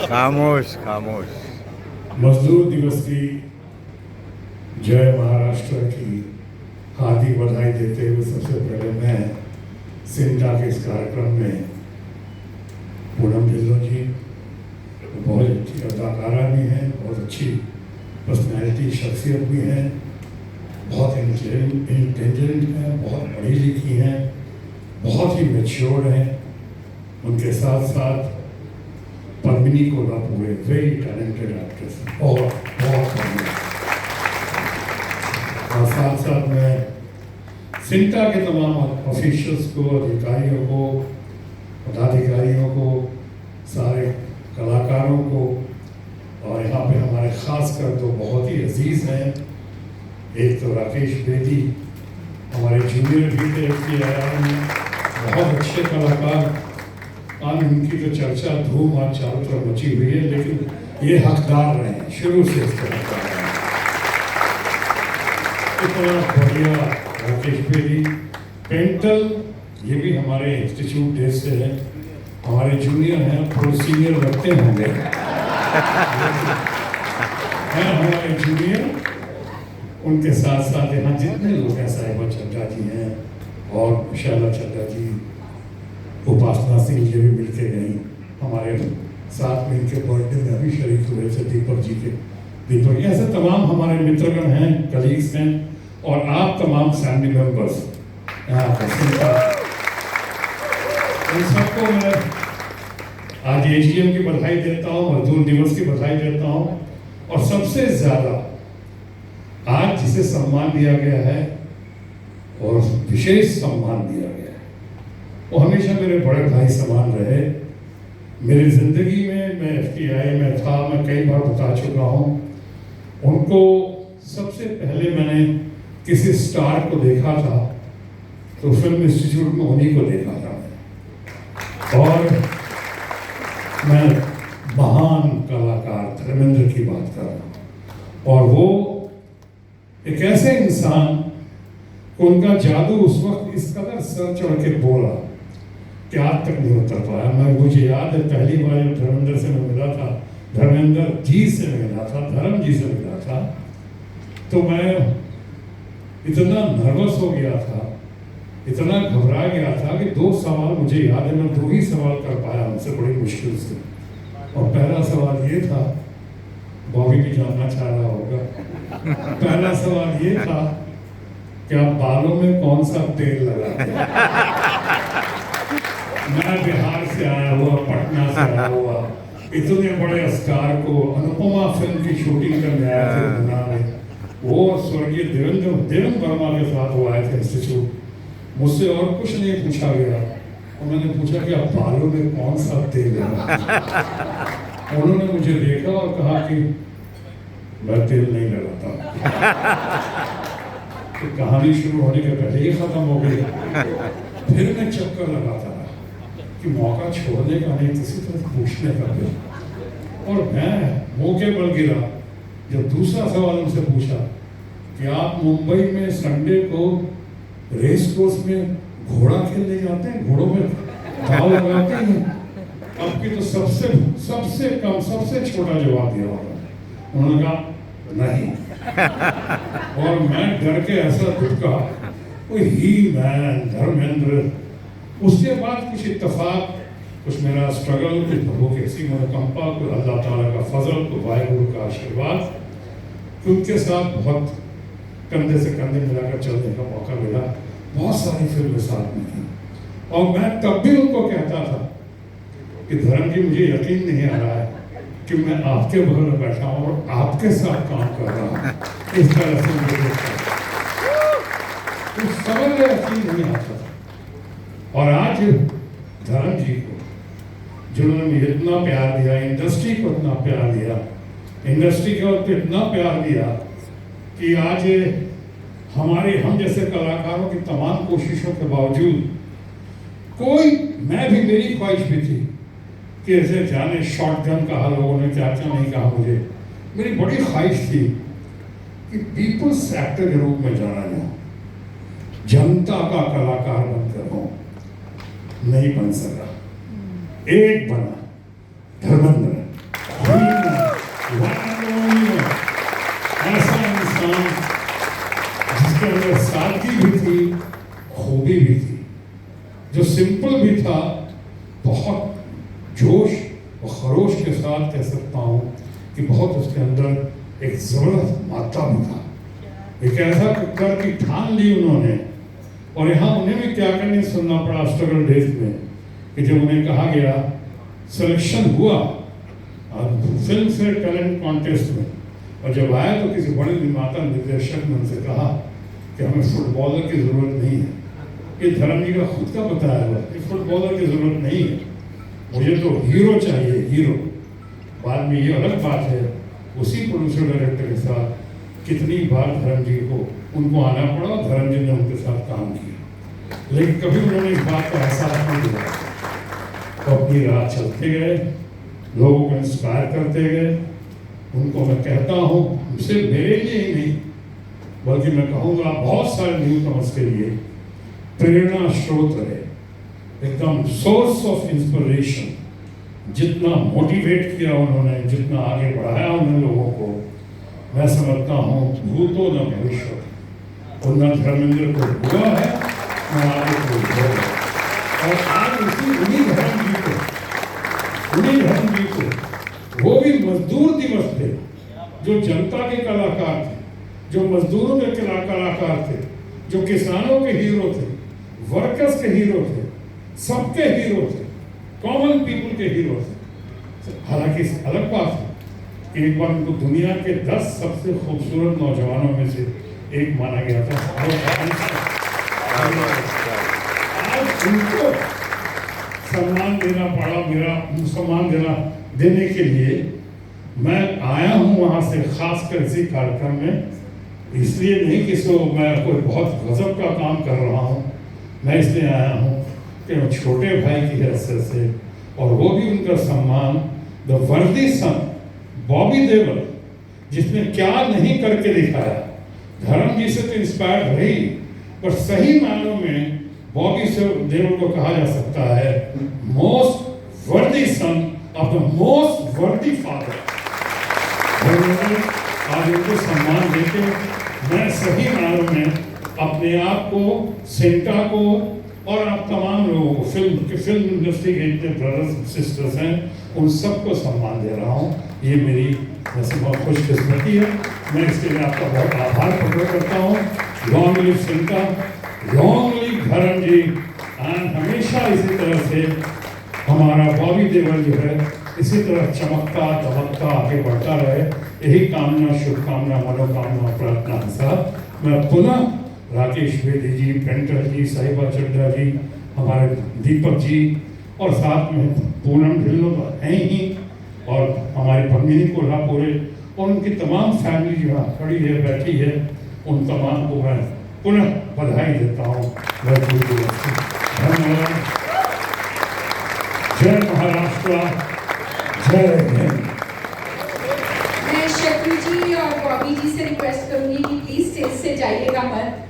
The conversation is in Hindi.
खामोश खामोश। मजदूर दिवस की जय महाराष्ट्र की हार्दिक बधाई देते हुए सबसे पहले मैं सिंटा के इस कार्यक्रम में पूनम ढिल्लों जी बहुत अच्छी अदाकारा भी हैं, बहुत अच्छी पर्सनैलिटी शख्सियत भी हैं, बहुत इंटेलिजेंट हैं, बहुत पढ़ी लिखी हैं, बहुत ही मैच्योर हैं। उनके साथ साथ Padmini Kolhapure very talented actress और बहुत और साथ साथ मैं सिंटा के तमाम ऑफिशियल्स को, अधिकारियों को, पदाधिकारियों को, सारे कलाकारों को और यहाँ पे हमारे खास कर तो बहुत ही अजीज हैं। एक तो राकेश बेदी हमारे जूनियर भी थे FTII में, बहुत अच्छे कलाकार। आज उनकी तो चर्चा धूम आज चारों तरफ मची हुई है, लेकिन ये हकदार रहे शुरू से इस तरह इतना बढ़िया। राकेश बेदी पेंटल ये भी हमारे इंस्टीट्यूट डेज से है, हमारे जूनियर हैं, थोड़े सीनियर लगते होंगे हैं हमारे जूनियर। उनके साथ साथ यहाँ जितने लोग हैं, साहिबा चड्डा जी हैं और विशाला चड्डा जी, उपासना सिंह जी भी मिलके गई हमारे साथ में, इनके बर्थडे में अभी शरीक हुए थे दीपक जी के। दीपक ऐसे तमाम हमारे मित्रगण हैं, कलीग्स हैं और आप तमाम फैमिली मेंबर्स यहाँ पर इन सबको मैं आज AGM की बधाई देता हूँ, मजदूर दिवस की बधाई देता हूँ। और सबसे ज्यादा आज जिसे सम्मान दिया गया है और विशेष सम्मान दिया गया है, वो हमेशा मेरे बड़े भाई समान रहे। मेरी जिंदगी में मैं FTI में था, मैं कई बार बता चुका हूँ। उनको सबसे पहले मैंने किसी स्टार को देखा था तो फिल्म इंस्टीट्यूट में उन्हीं को देखा था और मैं महान कलाकार धर्मेंद्र की बात कर रहा हूँ। और वो एक ऐसे इंसान, उनका जादू उस वक्त इस कदर सर चढ़ के बोला कि आज तक नहीं उतर पाया। मुझे याद है पहली बार जब धर्मेंद्र से मैं मिला था, धर्मेंद्र जी से मिला था, धर्म जी से मिला था, तो मैं इतना नर्वस हो गया था, इतना घबरा गया था कि 2 सवाल मुझे याद है, मैं 2 ही सवाल कर पाया उनसे बड़ी मुश्किल से। और पहला सवाल ये था, बॉबी भी जानना चाह रहा होगा, पहला सवाल ये था कि आप बालों में कौन सा तेल लगाते हैं? मैं बिहार से आया हुआ, पटना से आया हुआ, इतने बड़े स्टार को अनुपमा फिल्म की शूटिंग करने आए थे गुना में, वो स्वर्गीय देवेंद्र वर्मा के साथ वो आए थे इंस्टीट्यूट। मुझसे और कुछ नहीं पूछा गया और मैंने पूछा कि आप बालों में कौन सा तेल लगाते? उन्होंने मुझे देखा और कहा कि मैं तेल नहीं लगाता। तो कहानी शुरू होने के पहले ही खत्म हो गई। फिर मैं चक्कर लगाता रहा कि मौका छोड़ने का नहीं, किसी तरह पूछने का भी। और मैं मौके पर गिरा जब दूसरा सवाल उनसे पूछा कि आप मुंबई में संडे को रेस कोर्स में घोड़ा खेलने जाते हैं, घोड़ों में दाव लगाते हैं? अब की तो सबसे कम सबसे छोटा जवाब दिया होगा। उन्होंने कहा नहीं। और मैं डर के ऐसा दुबका, ही मैन धर्मेंद्र। उसके बाद कुछ इत्तेफाक, कुछ मेरा स्ट्रगल, कुछ प्रभु के सी कंपा, कुछ अल्लाह ताला का फजल, कुछ वाहिगुरु का आशीर्वाद, उनके साथ बहुत कंधे से कंधे मिलाकर चलने का मौका मिला। बहुत सारी फिल्में साथ में थी और मैं तब भी उनको कहता था कि धर्म जी, मुझे यकीन नहीं आ रहा है कि मैं आपके बगल में बैठा हूँ और आपके साथ काम कर रहा हूँ। इस तरह से मुझे उस समय में यकीन नहीं आता था। और आज धर्म जी को, जिन्होंने मुझे इतना प्यार दिया, इंडस्ट्री को इतना प्यार दिया, इंडस्ट्री के वक्त इतना प्यार दिया कि आज हम जैसे कलाकारों की तमाम कोशिशों के बावजूद मेरी ख्वाहिश भी थी कि ऐसे जाने शॉटगन कहा, लोगों ने क्या क्या नहीं कहा, मुझे मेरी बड़ी ख्वाहिश थी कि पीपल्स एक्टर के रूप में जाना जाऊं, जनता का कलाकार बनकर हूं, नहीं बन सका। एक बना धर्मेंद्र, ऐसा इंसान जिसके अंदर सादगी भी थी, खूबी भी थी, जो सिंपल भी था, बहुत जोश और खरोश के साथ कह सकता हूँ कि बहुत उसके अंदर एक जबरदस्त मात्रा भी था। एक ऐसा कुकर की ठान ली उन्होंने, और यहाँ उन्हें भी क्या करने सुनना पड़ा स्ट्रगल डेज में कि जब उन्हें कहा गया सिलेक्शन हुआ फिल्म फेयर टैलेंट कॉन्टेस्ट में, और जब आया तो किसी बड़े निर्माता निर्देशक ने उनसे कहा कि हमें फुटबॉलर की ज़रूरत नहीं है, ये धर्म जी का खुद का बताया हुआ कि फुटबॉलर की ज़रूरत नहीं है, मुझे तो हीरो चाहिए, हीरो। बाद में ये अलग बात है, उसी प्रोड्यूसर डायरेक्टर के साथ कितनी बार धर्म जी को उनको आना पड़ा, धर्म जी ने उनके साथ काम किया, लेकिन कभी उन्होंने इस बात का एहसास नहीं दिया। तो अपनी राह चलते गए, लोगों को इंस्पायर करते गए। उनको मैं कहता हूँ, सिर्फ मेरे लिए ही नहीं बल्कि मैं कहूँगा बहुत सारे न्यू कमर्स के लिए प्रेरणा स्रोत रहे, एकदम सोर्स ऑफ इंस्पिरेशन। जितना मोटिवेट किया उन्होंने, जितना आगे बढ़ाया उन्होंने लोगों को, मैं समझता हूँ भूतो न भविष्य, उन धर्मेंद्र को हुआ है, मैं आगे को होगा। और आज उन्हीं धर्म जी को, वो भी मजदूर दिवस थे, जो जनता के कलाकार थे, जो मजदूरों के कलाकार थे, जो किसानों के हीरो थे, वर्कर्स के हीरो थे, सबके हीरो थे, कॉमन पीपल के हीरो थे। हालांकि अलग बात है कि एक बार उनको दुनिया के 10 सबसे खूबसूरत नौजवानों में से एक माना गया था। आज उनको सम्मान देना पड़ा, मेरा सम्मान देने के लिए मैं आया हूँ वहाँ से, खासकर इसी कार्यक्रम में। इसलिए नहीं कि सो मैं कोई बहुत गजब का काम कर रहा हूँ, मैं इसलिए आया हूँ कि मैं छोटे भाई की हैसियत से, और वो भी उनका सम्मान, द वर्दी सन बॉबी देओल, जिसने क्या नहीं करके दिखाया। धर्म जी से तो इंस्पायर रही, पर सही मायनों में बॉबी देओल को कहा जा सकता है मोस्ट वर्दी सन ऑफ द मोस्ट वर्दी फादर। आज उनको सम्मान देते मैं सही मायनों में अपने आप को, सेंटा को और आप तमाम लोगों को, फिल्म इंडस्ट्री के जितने ब्रदर्स सिस्टर्स हैं, उन सबको सम्मान दे रहा हूँ। ये मेरी वैसे बहुत खुशकिस्मती है, मैं इसके लिए आपका बहुत आभार प्रकट करता हूँ। Long live Santa, long live धर्म जी, एंड हमेशा इसी तरह से हमारा बॉबी देओल जो है इसी तरह चमकता दमकता आगे बढ़ता रहे। यही कामना, शुभकामना, मनोकामना, प्रार्थना के साथ मैं पुनः राकेश बेदी जी, पेंटर जी, साहिबा चड्डा जी, हमारे दीपक जी, और साथ में पूनम ढिल्लो हैं ही, और हमारी पद्मिनी कोल्हापुरे और उनकी तमाम फैमिली जो यहाँ खड़ी है, बैठी है, उन तमाम को मैं पुनः बधाई देता हूँ। धन्यवाद। जय महाराष्ट्र, जय हिंद। मैं शत्रु जी और बॉबी जी से रिक्वेस्ट करूंगी कि प्लीज स्टेज से जाइएगा मत।